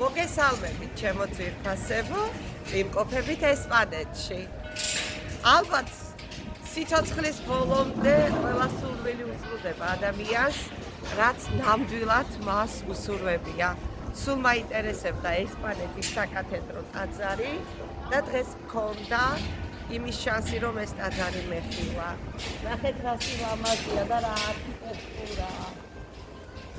მოგესალმებით, ჩემო ძვირფასებო, იმყოფებით ესპანეთში. ალბათ სიცოცხლის ბოლომდე ყველა სურვილი უსრულდება ადამიანს, რაც ნამდვილად მას უსურვებია. სულ მაინტერესებდა ესპანეთის საკათედრო ტაძარი და დღეს მქონდა იმის შანსი, რომ ეს ტაძარი მეხილა. ნახეთ რა სილამაზეა და რა არქიტექტურაა.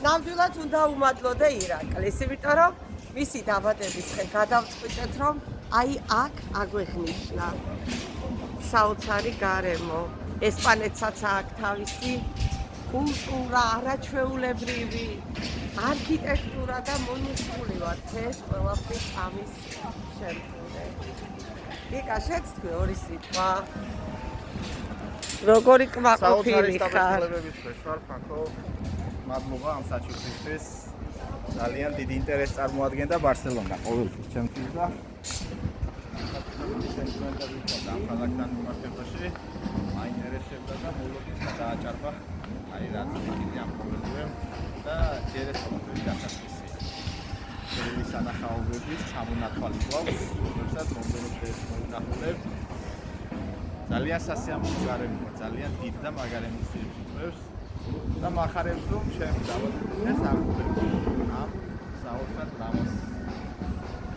ნამდვილად უნდა უმადლოდე ირაკლის, იმიტომ რომ მისი დაბადების დღე გადავწყვიტეთ, რომ აი აქ აგვეღნიშნა საოცარი გარემო. ესპანეთსაც აქვს თავისი კულტურა, არაჩვეულებრივი არქიტექტურა და მონუსული ვარ ეს ყველაფრის ამის შემდგომი. ვიკა, შეცდები ორი სიტყვა. როგორი კმაყოფილი ხარ? მადლობა ამ საჩუქრისთვის. ძალიან დიდი ინტერესი წარმოადგენდა ბარსელონა ყოველთვის ჩემთვის და სენტიმენტები მქონდა ამ ქალაქთან მიმართებაში. მაინტერესებდა და მოლოდის გადააჭარბა აი რაც ისინი ამ პრობლემებს და ჯერესობრივი დასაწყისი. ეს ანახაობების ჩამონათვალი გვაქვს, რომელსაც მომდევნო მოინახულებ. ძალიან სასიამოვნო გარემოა, ძალიან დიდ და მაგარი მუსიკას უწევს. და მახარებს რომ ჩემს დაბადების აღკვეთები ამ საოცარ ლამაზ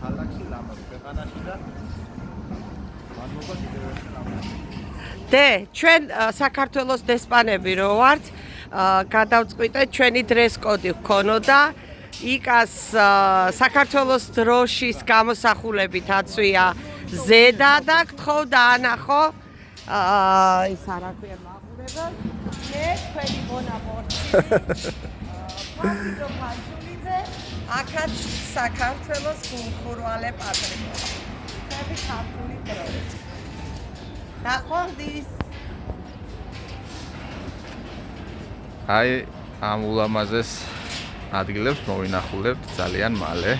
ქალაქში, ლამაზ ქვეყანაში და მადლობა კიდევ ერთხელ. ჩვენ საქართველოს დესპანები რო ვართ, გადავწყვიტეთ ჩვენი დრეს კოდი გქონოდა. იკას საქართველოს დროშის გამოსახულებით აწვია ზედა და გთხოვდა ანახო ის არა ქვია მაღლება. თქვენი მონაპორტი პატრიკო ფაჯულიძე აქაც საქართველოს გულხურვალე პატრიკო. ხები ქართული დროშა. დახოვდის. აი ამ ულამაზეს ადგილებს მოვინახულებთ ძალიან მალე.